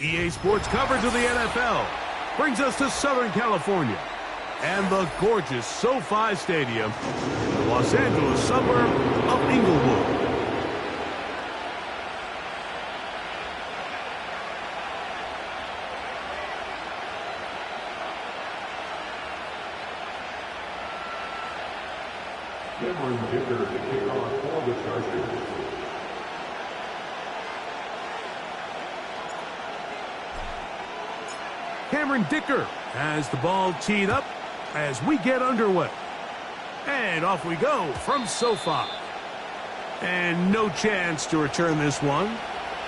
EA Sports coverage of the NFL brings us to Southern California and the gorgeous SoFi Stadium in the Los Angeles suburb of Inglewood. Cameron Dicker to kick off for the Chargers. Cameron Dicker has the ball teed up as we get underway. And off we go from SoFi. And no chance to return this one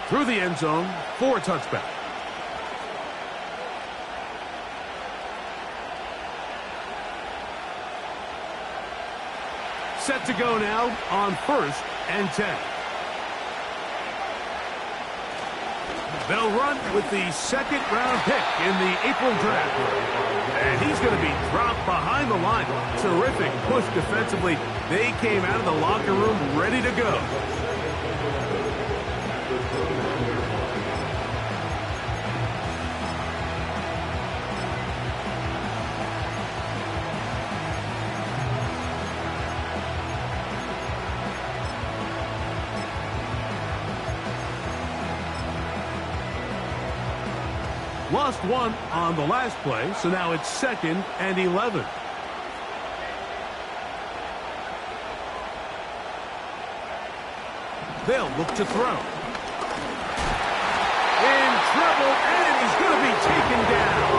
through the end zone for a touchback. Set to go now on 1st and 10. They'll run with the 2nd-round pick in the April draft. And he's going to be dropped behind the line. Terrific push defensively. They came out of the locker room ready to go. Lost one on the last play, so now it's 2nd and 11. They'll look to throw. In trouble, and he's going to be taken down.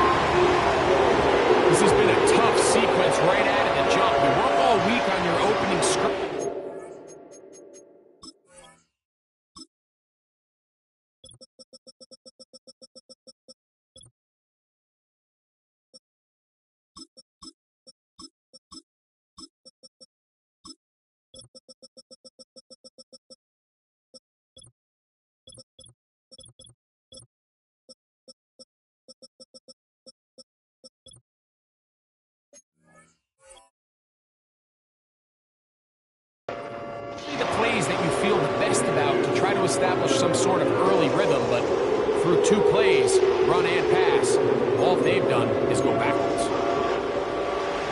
This has been a tough sequence right out of the jump. You work all week on your opening script. That you feel the best about to try to establish some sort of early rhythm, but through 2 plays, run and pass, all they've done is go backwards.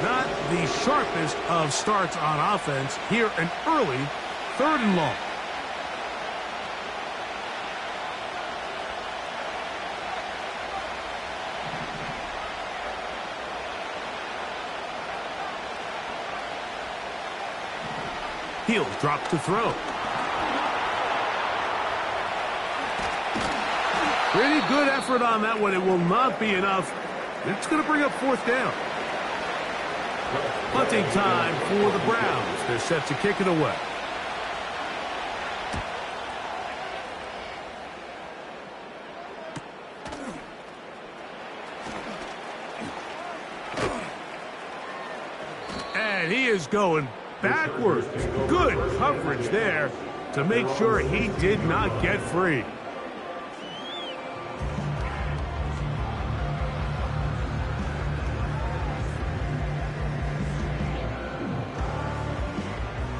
Not the sharpest of starts on offense. Here an early 3rd and long. He'll drop to throw. Pretty good effort on that one. It will not be enough. It's going to bring up 4th down. Punting time for the Browns. They're set to kick it away. And he is going backwards. Good coverage there to make sure he did not get free.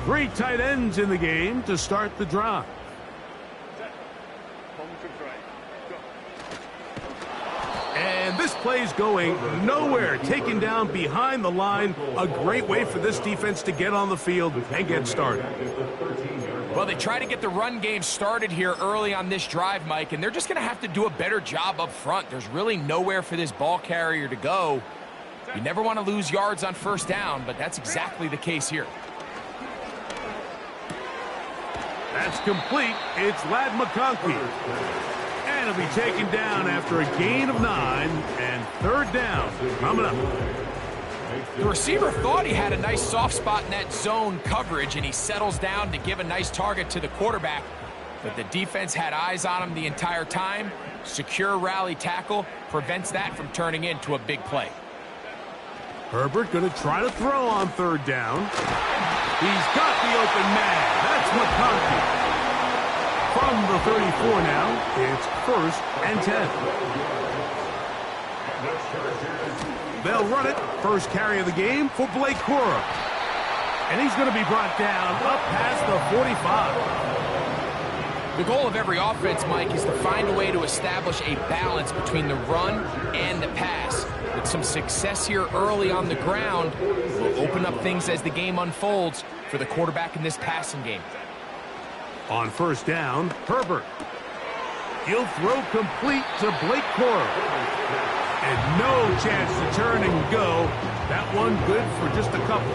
Three tight ends in the game to start the drive. And this play's going nowhere. Taken down behind the line. A great way for this defense to get on the field and get started. Well, they try to get the run game started here early on this drive, Mike, and they're just going to have to do a better job up front. There's really nowhere for this ball carrier to go. You never want to lose yards on 1st down, but that's exactly the case here. That's complete. It's Ladd McConkey. And he'll be taken down after a gain of 9 and 3rd down coming up. The receiver thought he had a nice soft spot in that zone coverage, and he settles down to give a nice target to the quarterback. But the defense had eyes on him the entire time. Secure rally tackle prevents that from turning into a big play. Herbert going to try to throw on 3rd down. He's got the open man. That's McConkey. From the 34 now, it's 1st and 10. They'll run it. First carry of the game for Blake Cora. And he's going to be brought down up past the 45. The goal of every offense, Mike, is to find a way to establish a balance between the run and the pass. With some success here early on the ground, will open up things as the game unfolds for the quarterback in this passing game. On first down, Herbert. He'll throw complete to Blake Corum. And no chance to turn and go. That one good for just a couple.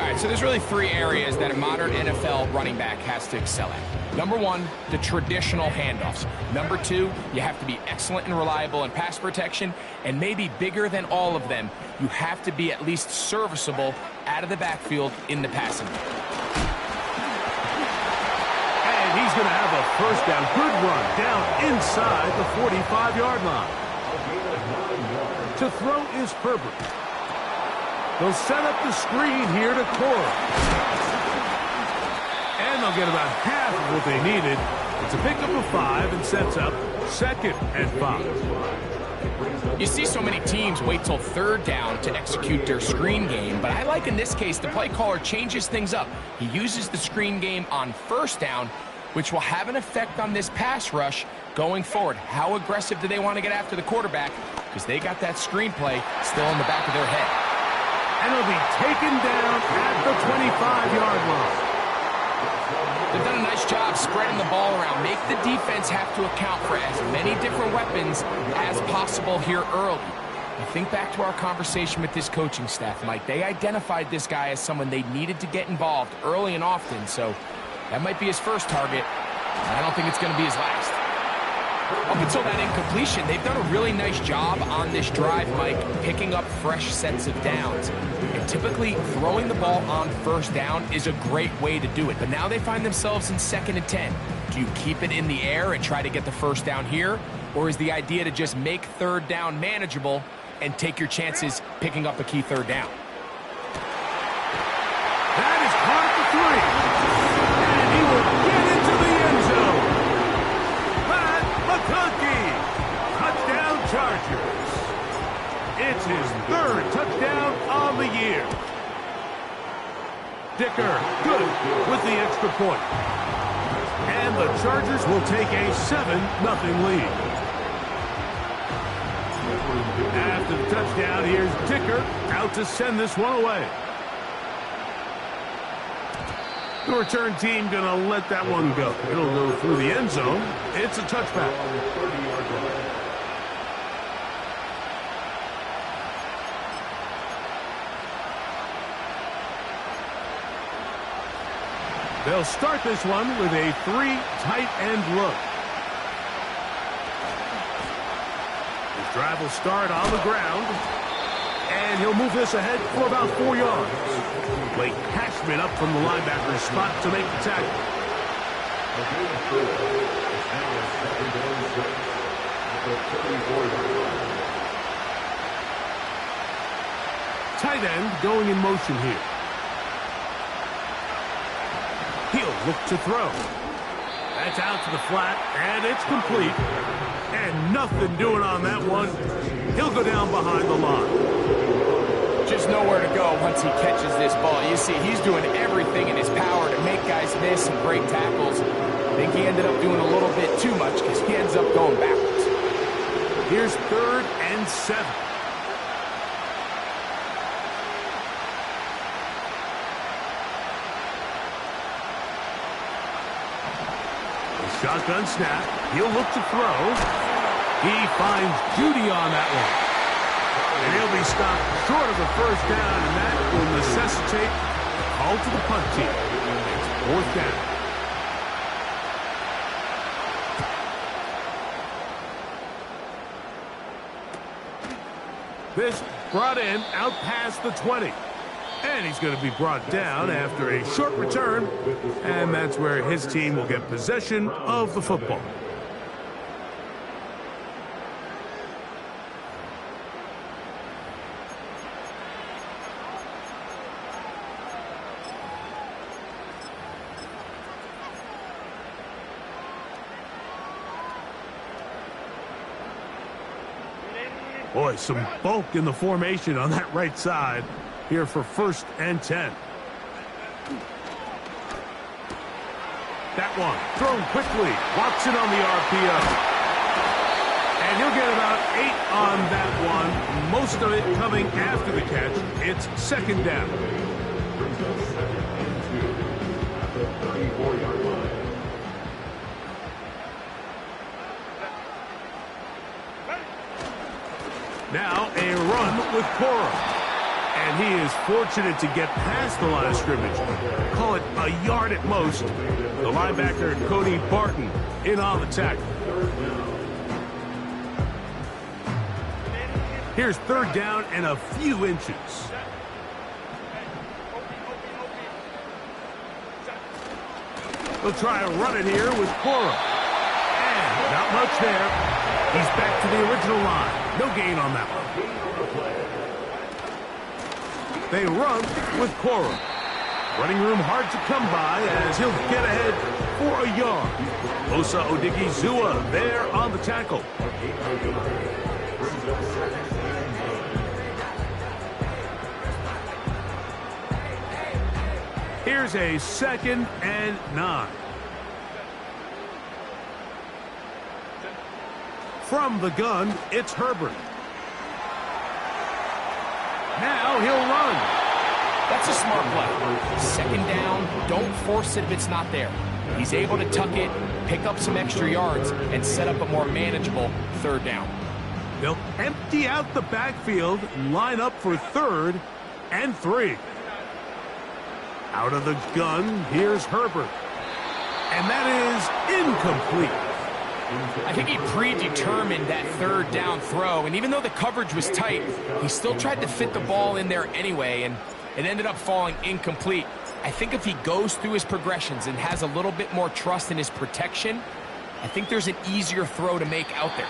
All right, so there's really three areas that a modern NFL running back has to excel at. Number one, the traditional handoffs. Number two, you have to be excellent and reliable in pass protection. And maybe bigger than all of them, you have to be at least serviceable out of the backfield in the passing game. And he's going to have a first down. Good run down inside the 45-yard line. To throw is Herbert. They'll set up the screen here to Corum. And they'll get about half of what they needed. It's a pickup of 5 and sets up 2nd and 5. You see so many teams wait till third down to execute their screen game, but I like in this case the play caller changes things up. He uses the screen game on first down, which will have an effect on this pass rush going forward. How aggressive do they want to get after the quarterback? Because they got that screen play still in the back of their head. And he'll be taken down at the 25-yard line. They've done a nice job spreading the ball around. Make the defense have to account for as many different weapons as possible here early. I think back to our conversation with this coaching staff, Mike. They identified this guy as someone they needed to get involved early and often, so that might be his first target. I don't think it's going to be his last. Up until that incompletion, they've done a really nice job on this drive, Mike, picking up fresh sets of downs. And typically, throwing the ball on first down is a great way to do it. But now they find themselves in 2nd and 10. Do you keep it in the air and try to get the first down here? Or is the idea to just make third down manageable and take your chances picking up a key third down? That is caught at the 3. And he will get into the end zone. Touchdown Chargers. It's his 3rd touchdown on the year. Dicker, good with the extra point. And the Chargers will take a 7-0 lead. After the touchdown, here's Dicker out to send this one away. The return team going to let that one go. It'll go through the end zone. It's a touchback. They'll start this one with a 3 tight end look. His drive will start on the ground. And he'll move this ahead for about 4 yards. Blake Cashman up from the linebacker's spot to make the tackle. Tight end going in motion here. He'll look to throw. That's out to the flat, and it's complete. And nothing doing on that one. He'll go down behind the line. Just nowhere to go once he catches this ball. You see, he's doing everything in his power to make guys miss and break tackles. I think he ended up doing a little bit too much because he ends up going backwards. Here's 3rd and 7. Shotgun snap. He'll look to throw. He finds Judy on that one. And he'll be stopped short of the first down, and that will necessitate a call to the punt team. It's 4th down. This brought in out past the 20. And he's going to be brought down after a short return. And that's where his team will get possession of the football. Boy, some bulk in the formation on that right side here for 1st and 10. That one thrown quickly. Watson on the RPO. And he'll get about 8 on that one. Most of it coming after the catch. It's second down. Brings up second and 2 at the 34-yard line. Now a run with Cora. And he is fortunate to get past the line of scrimmage. Call it a yard at most. The linebacker, Cody Barton, in on the tackle. Here's third down and a few inches. We'll try to run it here with Cora. And not much there. He's back to the original line. No gain on that one. They run with Cora. Running room hard to come by as he'll get ahead for a yard. Osa Odigizua there on the tackle. Here's a 2nd and 9. From the gun, it's Herbert. Now he'll run. That's a smart play. Second down, don't force it if it's not there. He's able to tuck it, pick up some extra yards, and set up a more manageable third down. They'll empty out the backfield, line up for 3rd and 3. Out of the gun, here's Herbert. And that is incomplete. I think he predetermined that third down throw, and even though the coverage was tight, he still tried to fit the ball in there anyway, and it ended up falling incomplete. I think if he goes through his progressions and has a little bit more trust in his protection, I think there's an easier throw to make out there.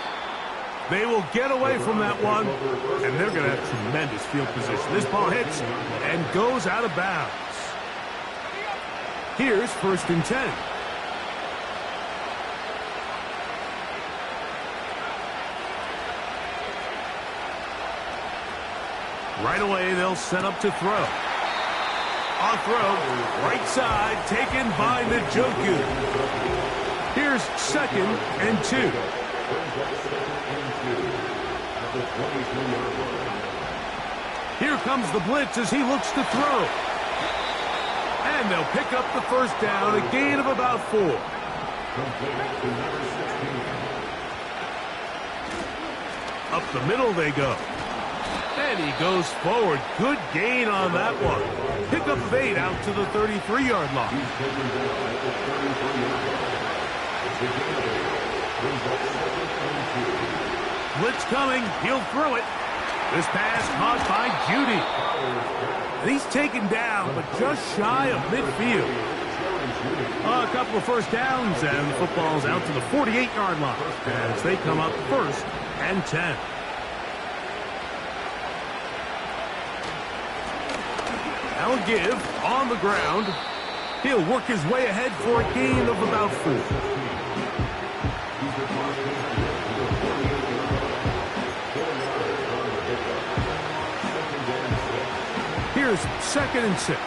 They will get away from that one, and they're going to have tremendous field position. This ball hits and goes out of bounds. Here's 1st and 10. Right away, they'll set up to throw. On throw, right side, taken by Njoku. Here's 2nd and 2. Here comes the blitz as he looks to throw. And they'll pick up the first down, a gain of about 4. Up the middle they go. And he goes forward. Good gain on that one. Pick up of 8 out to the 33-yard line. Blitz coming. He'll throw it. This pass caught by Judy. And he's taken down, but just shy of midfield. A couple of first downs, and the football's out to the 48-yard line as they come up 1st and 10. That'll give on the ground. He'll work his way ahead for a gain of about 4. Here's 2nd and 6.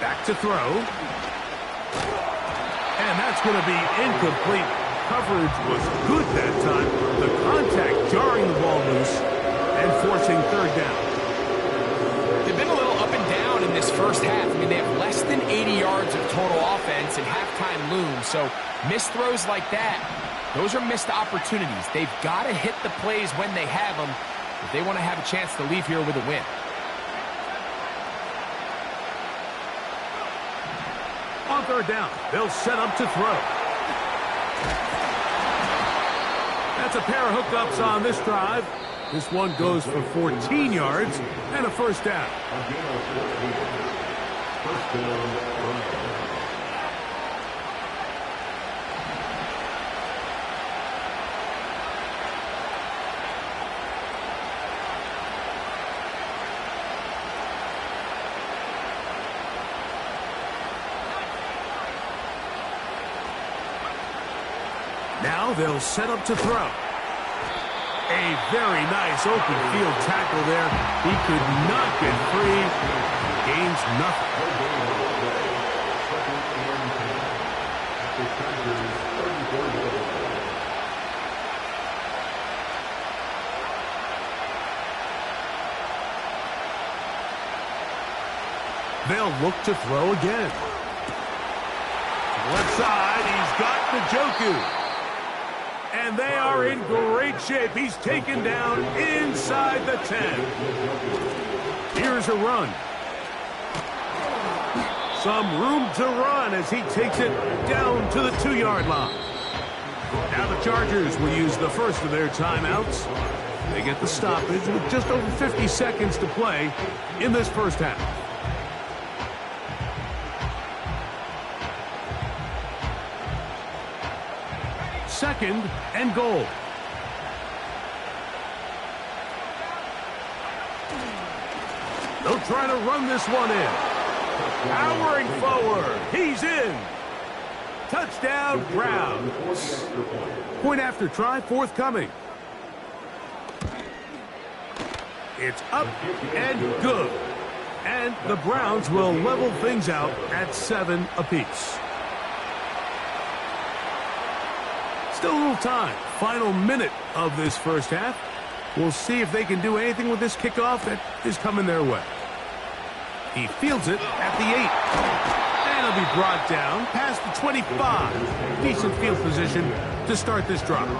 Back to throw. And that's going to be incomplete. Coverage was good that time. The contact jarring the ball loose and forcing 3rd down. They've been a little up and down in this first half. I mean, they have less than 80 yards of total offense and halftime looms. So missed throws like that, those are missed opportunities. They've got to hit the plays when they have them if they want to have a chance to leave here with a win. On 3rd down, they'll set up to throw. That's a pair of hookups on this drive. This one goes for 14 yards and a first down. Now they'll set up to throw. A very nice open field tackle there. He could not get free. Gains nothing. They'll look to throw again. Left side, he's got Njoku. And they are in great shape. He's taken down inside the 10. Here's a run. Some room to run as he takes it down to the 2-yard line. Now the Chargers will use the first of their timeouts. They get the stoppage with just over 50 seconds to play in this first half. Second and goal. They'll try to run this one in. Powering forward. He's in. Touchdown, Browns. Point after try forthcoming. It's up and good. And the Browns will level things out at 7 apiece. Still a little time. Final minute of this first half. We'll see if they can do anything with this kickoff that is coming their way. He fields it at the 8. And it'll be brought down past the 25. Decent field position to start this drive.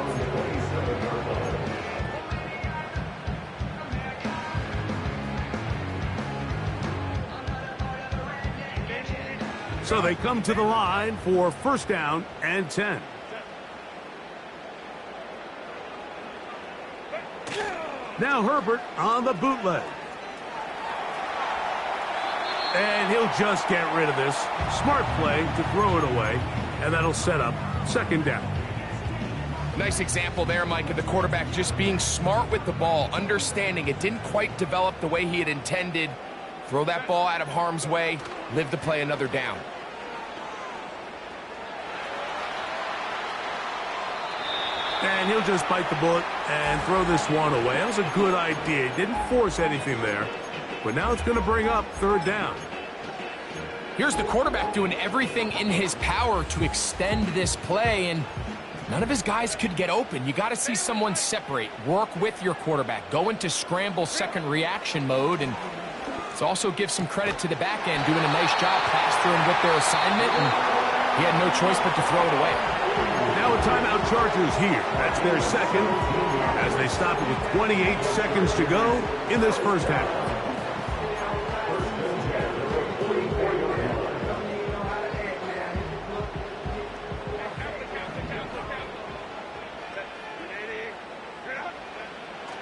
So they come to the line for first down and 10. Now Herbert on the bootleg. And he'll just get rid of this. Smart play to throw it away. And that'll set up second down. Nice example there, Mike, of the quarterback just being smart with the ball, understanding it didn't quite develop the way he had intended. Throw that ball out of harm's way, live to play another down. And he'll just bite the bullet and throw this one away. That was a good idea. He didn't force anything there. But now it's going to bring up third down. Here's the quarterback doing everything in his power to extend this play, and none of his guys could get open. You got to see someone separate, work with your quarterback, go into scramble second reaction mode, and it's also give some credit to the back end doing a nice job plastering with their assignment, and he had no choice but to throw it away. Now a timeout Chargers here. That's their second as they stop it with 28 seconds to go in this first half.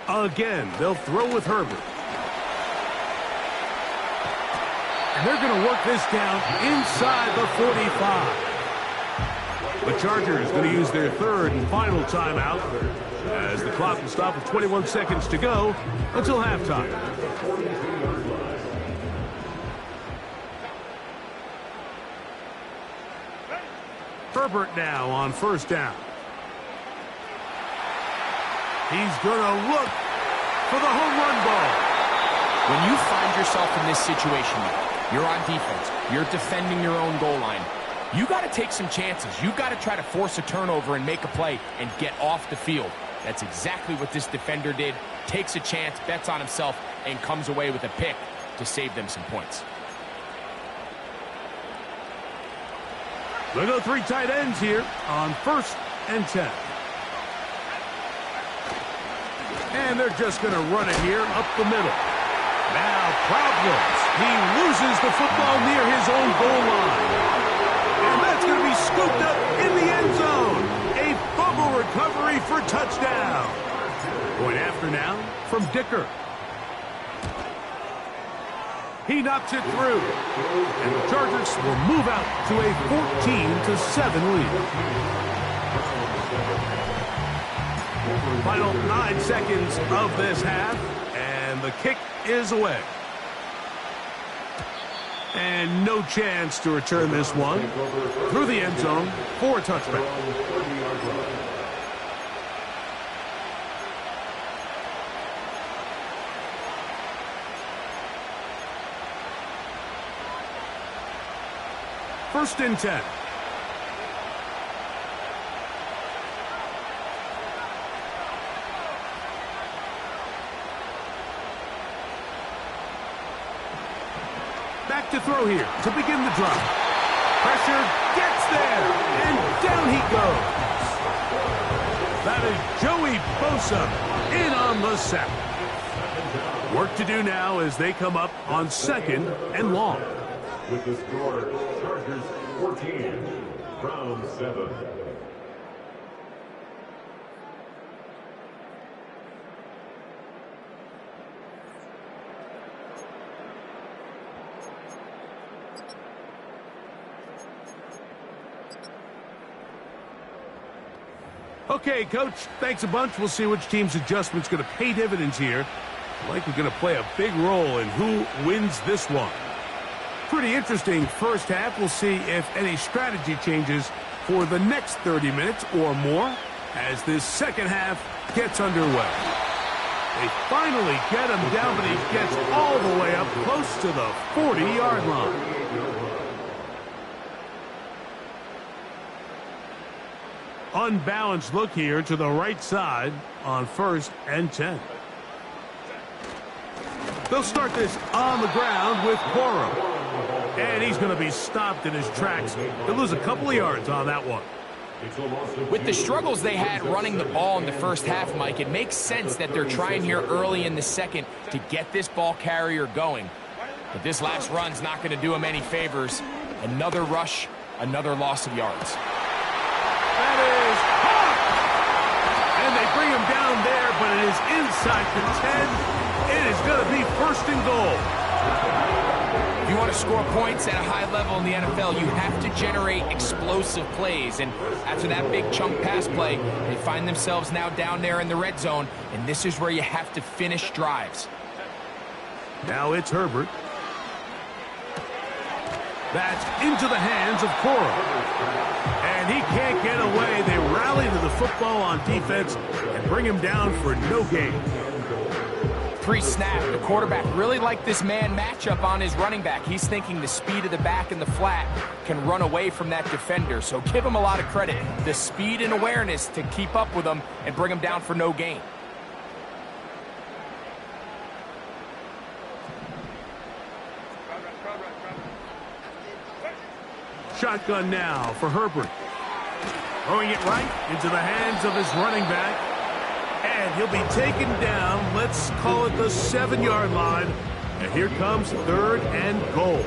Again, they'll throw with Herbert. And they're going to work this down inside the 45. The Chargers going to use their third and final timeout as the clock will stop with 21 seconds to go until halftime. Herbert now on first down. He's going to look for the home run ball. When you find yourself in this situation, you're on defense, you're defending your own goal line, you got to take some chances. You got to try to force a turnover and make a play and get off the field. That's exactly what this defender did. Takes a chance, bets on himself, and comes away with a pick to save them some points. They'll go 3 tight ends here on first and 10. And they're just going to run it here up the middle. Now problems. He loses the football near his own goal line. And that's going to be scooped up in the end zone. A fumble recovery for touchdown. Point after now from Dicker. He knocks it through. And the Chargers will move out to a 14-7 lead. Final 9 seconds of this half. And the kick is away. And no chance to return this one through the end zone for a touchback. First and 10. Back to throw here to begin the drive. Pressure gets there, and down he goes. That is Joey Bosa in on the sack. Work to do now as they come up on 2nd and long. With the score, Chargers 14, Browns 7. Okay, Coach, thanks a bunch. We'll see which team's adjustment's going to pay dividends here. Likely going to play a big role in who wins this one. Pretty interesting first half. We'll see if any strategy changes for the next 30 minutes or more as this second half gets underway. They finally get him down, but he gets all the way up close to the 40-yard line. Unbalanced look here to the right side on 1st and 10. They'll start this on the ground with Coro. And he's going to be stopped in his tracks. He'll lose a couple of yards on that one. With the struggles they had running the ball in the first half, Mike, it makes sense that they're trying here early in the second to get this ball carrier going. But this last run's not going to do him any favors. Another rush, another loss of yards. That is caught! And they bring him down there, but it is inside the 10. It is going to be 1st and goal. If you want to score points at a high level in the NFL, you have to generate explosive plays. And after that big chunk pass play, they find themselves now down there in the red zone, and this is where you have to finish drives. Now it's Herbert. That's into the hands of Coro. And he can't get away. They rally to the football on defense and bring him down for no gain. Pre-snap, the quarterback really liked this man matchup on his running back. He's thinking the speed of the back in the flat can run away from that defender. So give him a lot of credit. The speed and awareness to keep up with him and bring him down for no gain. Shotgun now for Herbert. Throwing it right into the hands of his running back. And he'll be taken down, let's call it the 7-yard line. And here comes 3rd and goal.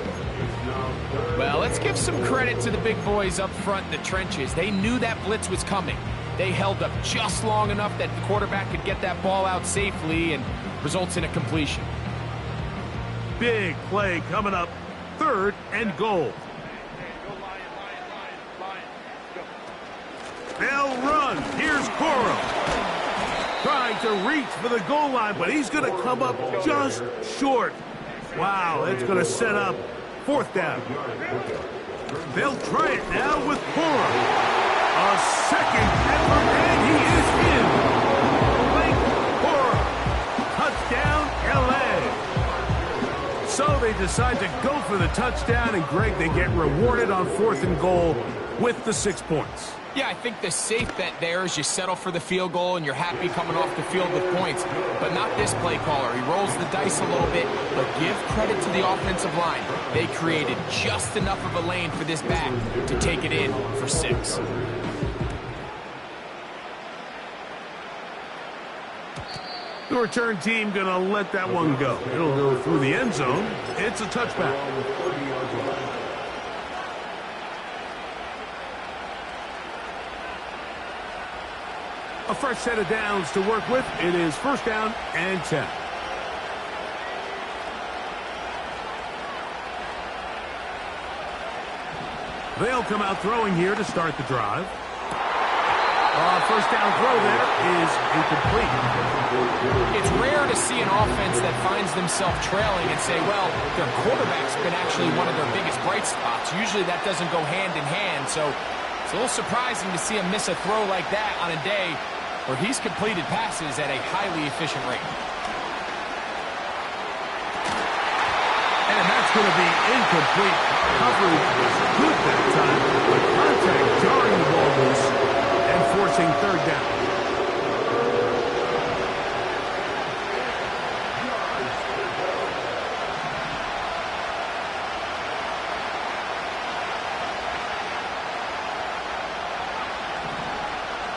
Well, let's give some credit to the big boys up front in the trenches. They knew that blitz was coming. They held up just long enough that the quarterback could get that ball out safely and results in a completion. Big play coming up. 3rd and goal. They'll run. Here's Coro. Trying to reach for the goal line, but he's going to come up just short. Wow, it's going to set up 4th down. They'll try it now with Coro. A second effort, and he is in. Blake Coro. Touchdown, L.A. So they decide to go for the touchdown, and Greg, they get rewarded on 4th and goal with the 6 points. Yeah, I think the safe bet there is you settle for the field goal and you're happy coming off the field with points, but not this play caller. He rolls the dice a little bit, but give credit to the offensive line. They created just enough of a lane for this back to take it in for 6. The return team going to let that one go. It'll go through the end zone. It's a touchback. A fresh set of downs to work with. It is 1st down and 10. They'll come out throwing here to start the drive. 1st down throw there is incomplete. It's rare to see an offense that finds themselves trailing and say, well, their quarterback's been actually one of their biggest bright spots. Usually that doesn't go hand in hand, so it's a little surprising to see him miss a throw like that on a day where he's completed passes at a highly efficient rate. And that's going to be incomplete. Coverage was good there.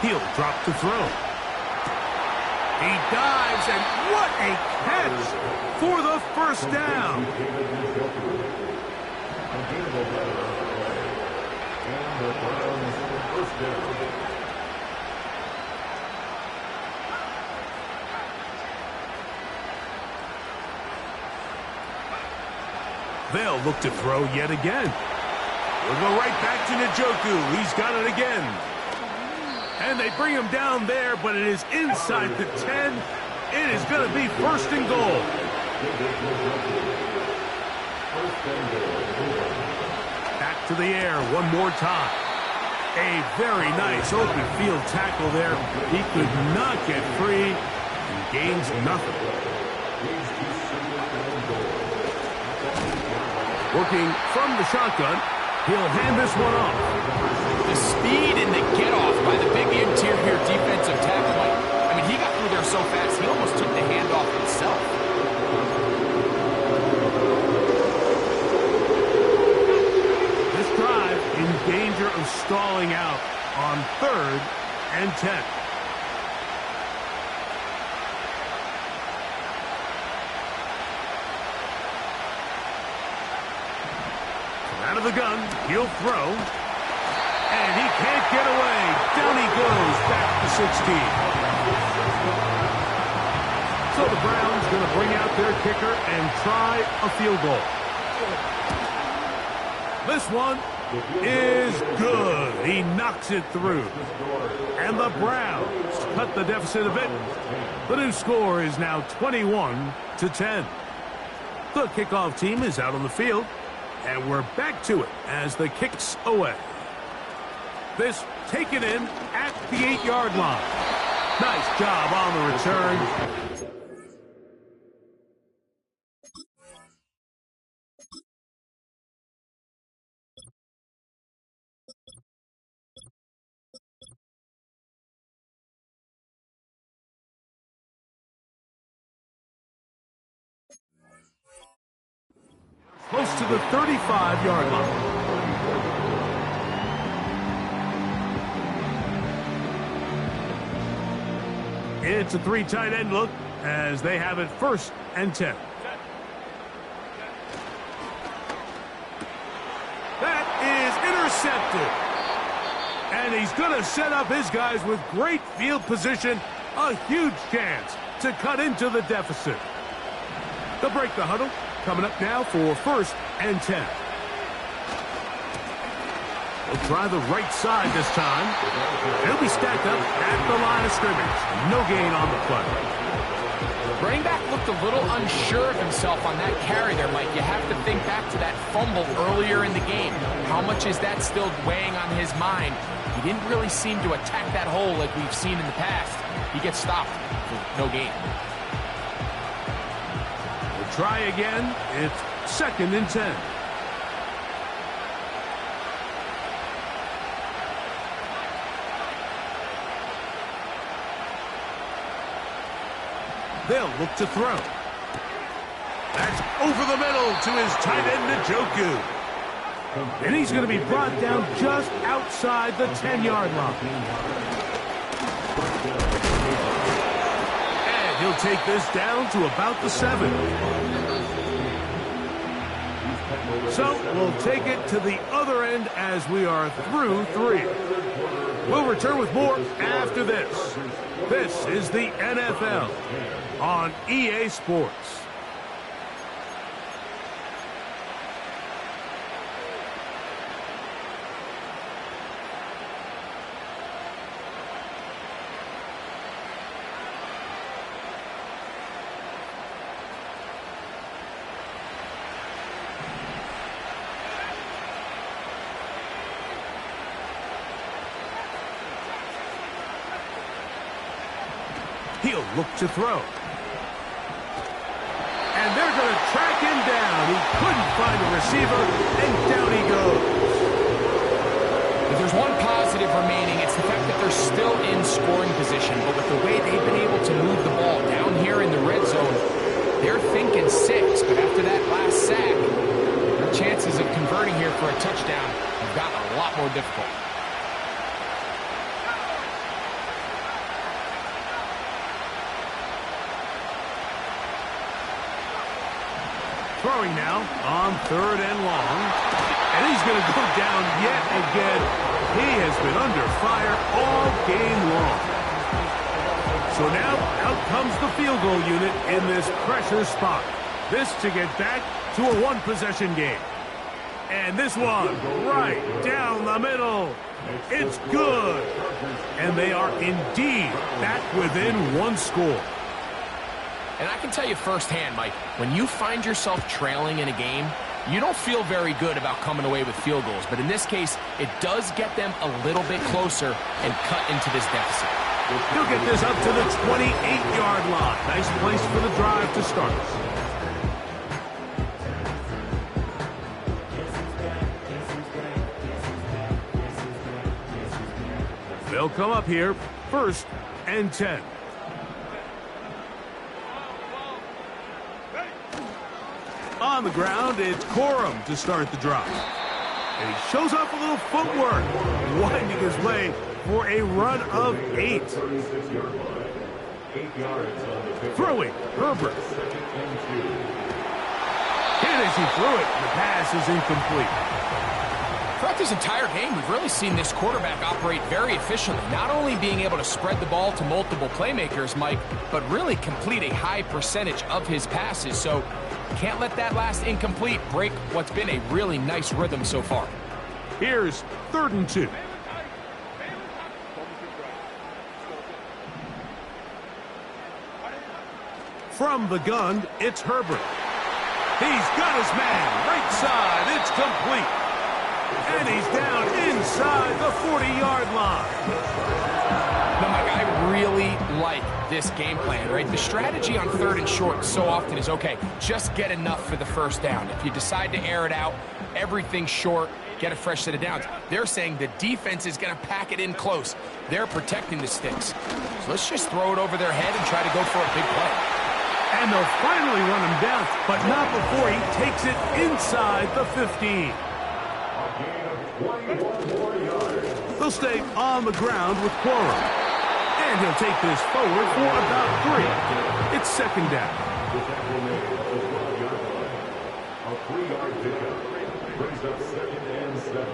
He'll drop to throw. He dives, and what a catch for the first down. They'll look to throw yet again. We'll go right back to Njoku. He's got it again. And they bring him down there, but it is inside the 10. It is going to be first and goal. Back to the air one more time. A very nice open field tackle there. He could not get free and gains nothing. Working from the shotgun, he'll hand this one off. The speed and the get-off by the big interior defensive tackle. I mean, he got through there so fast, he almost took the handoff himself. This drive in danger of stalling out on 3rd and 10. Out of the gun, he'll throw. And he can't get away. Down he goes, back to 16. So the Browns going to bring out their kicker and try a field goal. This one is good. He knocks it through. And the Browns cut the deficit a bit. The new score is now 21-10. The kickoff team is out on the field. And we're back to it as the kick's away. This taken in at the 8-yard line. Nice job on the return. Close to the 35-yard line. It's a 3 tight end look as they have it 1st and 10. That is intercepted. And he's going to set up his guys with great field position. A huge chance to cut into the deficit. They'll break the huddle. Coming up now for 1st and 10. We'll try the right side this time. He'll be stacked up at the line of scrimmage. No gain on the play. Running back looked a little unsure of himself on that carry there, Mike. You have to think back to that fumble earlier in the game. How much is that still weighing on his mind? He didn't really seem to attack that hole like we've seen in the past. He gets stopped for no gain. We'll try again. It's 2nd and 10. They'll look to throw. That's over the middle to his tight end, Njoku. And he's going to be brought down just outside the 10-yard line. And he'll take this down to about the 7. So we'll take it to the other end as we are through 3. We'll return with more after this. This is the NFL on EA Sports. He'll look to throw. And they're going to track him down. He couldn't find a receiver, and down he goes. If there's one positive remaining, it's the fact that they're still in scoring position. But with the way they've been able to move the ball down here in the red zone, they're thinking 6. But after that last sack, their chances of converting here for a touchdown have gotten a lot more difficult. Throwing now on 3rd and long. And he's going to go down yet again. He has been under fire all game long. So now out comes the field goal unit in this pressure spot. This to get back to a one-possession game. And this one right down the middle. It's good. And they are indeed back within one score. And I can tell you firsthand, Mike, when you find yourself trailing in a game, you don't feel very good about coming away with field goals. But in this case, it does get them a little bit closer and cut into this deficit. He'll get this up to the 28-yard line. Nice place for the drive to start. They'll come up here, 1st and 10. On the ground, it's Corum to start the drive. And he shows off a little footwork, winding his way for a run of 8. Throwing, Herbert. And as he threw it, the pass is incomplete. Throughout this entire game, we've really seen this quarterback operate very efficiently, not only being able to spread the ball to multiple playmakers, Mike, but really complete a high percentage of his passes. So can't let that last incomplete break what's been a really nice rhythm so far. Here's 3rd and 2. From the gun, it's Herbert. He's got his man, right side, it's complete. And he's down inside the 40-yard line. Now, Mike, I really like this game plan, right? The strategy on 3rd and short so often is, okay, just get enough for the first down. If you decide to air it out, everything short, get a fresh set of downs. They're saying the defense is going to pack it in close. They're protecting the sticks. So let's just throw it over their head and try to go for a big play. And they'll finally run him down, but not before he takes it inside the 15. They'll stay on the ground with Corum. And he'll take this forward for about 3. It's 2nd down. A 3-yard pickup brings up 2nd and 7.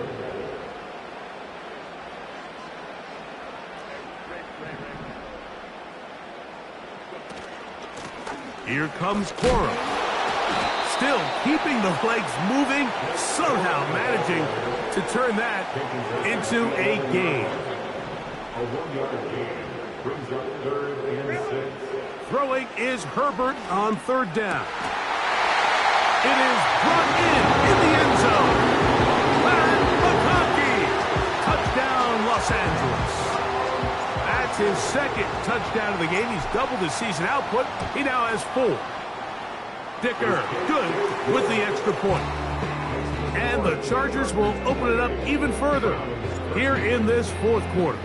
Here comes Corum. Still keeping the legs moving, somehow managing to turn that into a gain. A 1-yard gain brings up 3rd and 6. Throwing is Herbert on 3rd down. It is brought in the end zone. And McConkey, touchdown Los Angeles. That's his 2nd touchdown of the game. He's doubled his season output. He now has 4. Dicker, good with the extra point. And the Chargers will open it up even further here in this 4th quarter.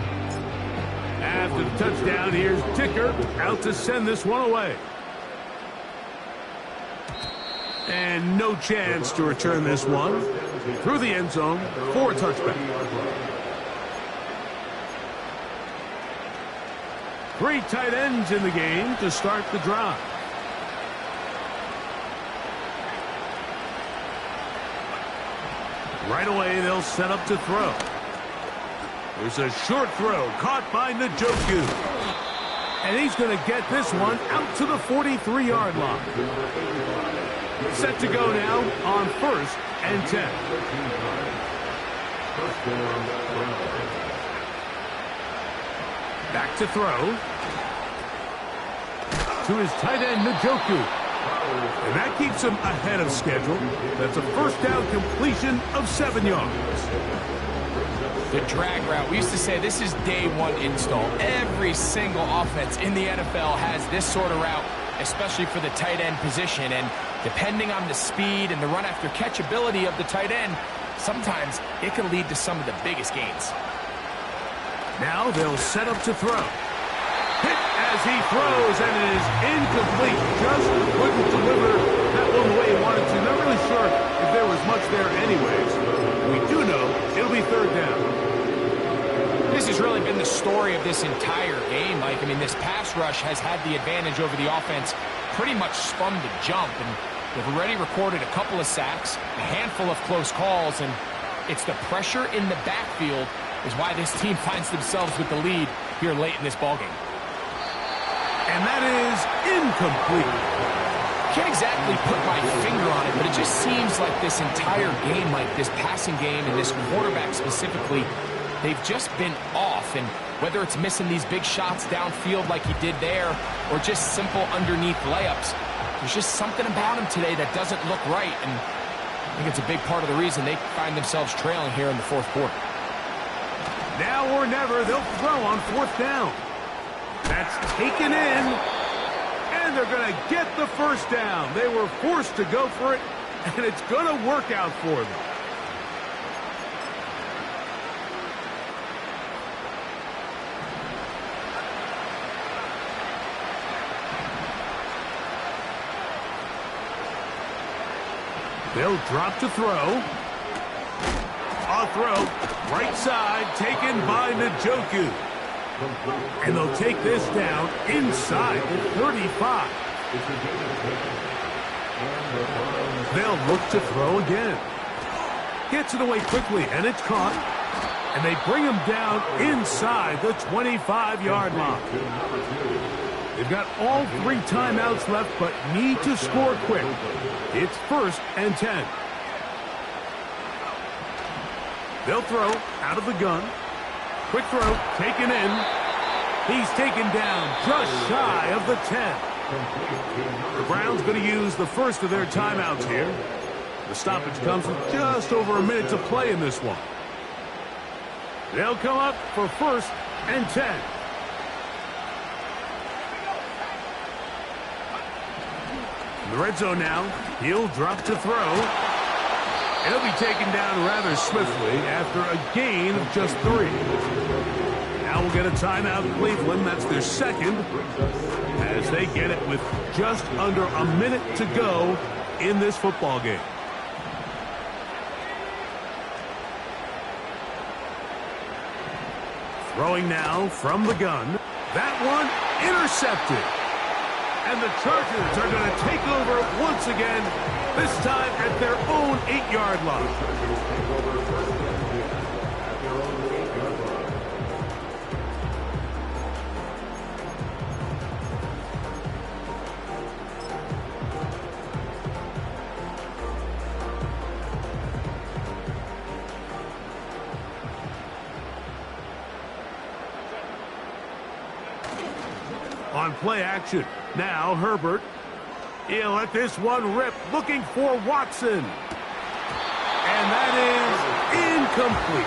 After the touchdown, here's Dicker out to send this one away. And no chance to return this one through the end zone for a touchback. 3 tight ends in the game to start the drive. Right away, they'll set up to throw. There's a short throw caught by Njoku. And he's going to get this one out to the 43-yard line. Set to go now on 1st and 10. Back to throw. To his tight end, Njoku. And that keeps him ahead of schedule. That's a 1st down completion of 7 yards. The drag route. We used to say this is day 1 install. Every single offense in the NFL has this sort of route, especially for the tight end position. And depending on the speed and the run after catch ability of the tight end, sometimes it can lead to some of the biggest gains. Now they'll set up to throw. Hit as he throws, and it is incomplete. Just couldn't deliver that one the way he wanted to. Not really sure if there was much there anyways. We do know it'll be 3rd down. This has really been the story of this entire game, Mike. I mean, this pass rush has had the advantage over the offense pretty much from the jump. And They've already recorded a couple of sacks, a handful of close calls, and it's the pressure in the backfield is why this team finds themselves with the lead here late in this ballgame. And that is incomplete. Can't exactly put my finger on it, but it just seems like this entire game, like this passing game and this quarterback specifically, they've just been off. And whether it's missing these big shots downfield like he did there or just simple underneath layups, there's just something about him today that doesn't look right. And I think it's a big part of the reason they find themselves trailing here in the fourth quarter. Now or never, they'll throw on fourth down. That's taken in, and they're going to get the first down. They were forced to go for it, and it's going to work out for them. They'll drop to throw. A throw, right side, taken by Njoku. And they'll take this down inside the 35. They'll look to throw again. Gets it away quickly, and it's caught. And they bring him down inside the 25-yard line. They've got all 3 timeouts left, but need to score quick. It's 1st and 10. They'll throw out of the gun. Quick throw, taken in. He's taken down just shy of the 10. The Browns going to use the first of their timeouts here. The stoppage comes with just over a minute to play in this one. They'll come up for 1st and 10. In the red zone now, he'll drop to throw. He'll be taken down rather swiftly after a gain of just 3. Now we'll get a timeout, Cleveland. That's their second, as they get it with just under a minute to go in this football game. Throwing now from the gun. That one intercepted. And the Chargers are going to take over once again, this time at their own 8-yard line. On play action. Now Herbert. He'll let this one rip, looking for Watson. And that is incomplete.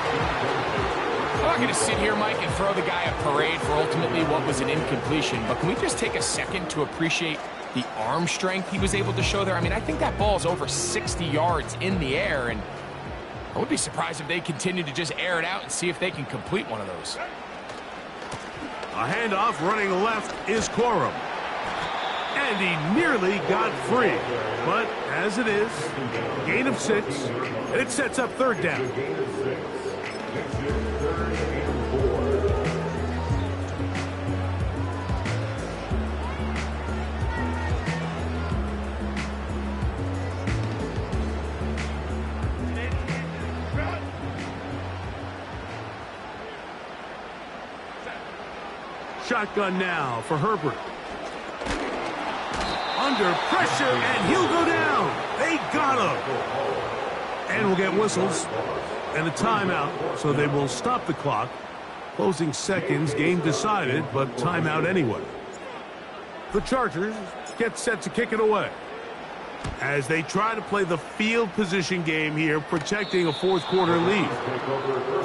I'm not going to sit here, Mike, and throw the guy a parade for ultimately what was an incompletion, but can we just take a second to appreciate the arm strength he was able to show there? I mean, I think that ball's over 60 yards in the air, and I would be surprised if they continue to just air it out and see if they can complete one of those. A handoff running left is Corum. And he nearly got free. But as it is, gain of 6, and it sets up 3rd down. Shotgun now for Herbert. Under pressure, and he'll go down. They got him. And we'll get whistles and a timeout, so they will stop the clock. Closing seconds, game decided, but timeout anyway. The Chargers get set to kick it away as they try to play the field position game here, protecting a 4th quarter lead.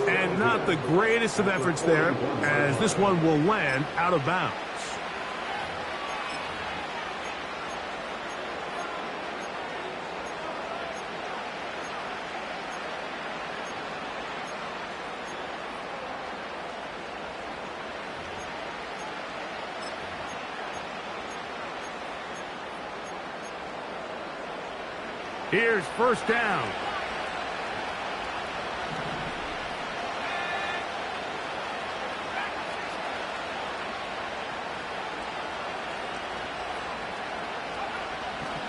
And not the greatest of efforts there, as this one will land out of bounds. Here's 1st down.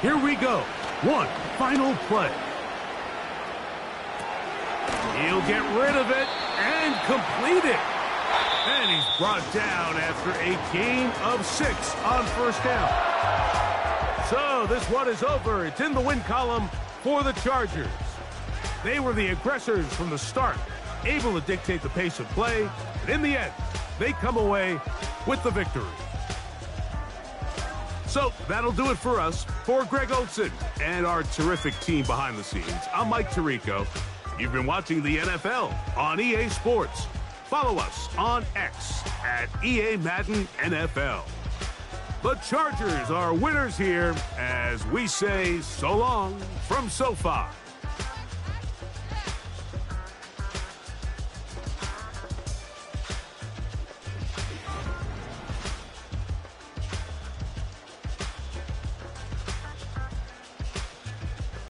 Here we go. One final play. He'll get rid of it and complete it. And he's brought down after a gain of 6 on first down. So this one is over. It's in the win column for the Chargers. They were the aggressors from the start, able to dictate the pace of play. And in the end, they come away with the victory. So that'll do it for us. For Greg Olson and our terrific team behind the scenes, I'm Mike Tirico. You've been watching the NFL on EA Sports. Follow us on X at EA Madden NFL. The Chargers are winners here as we say so long from SoFi.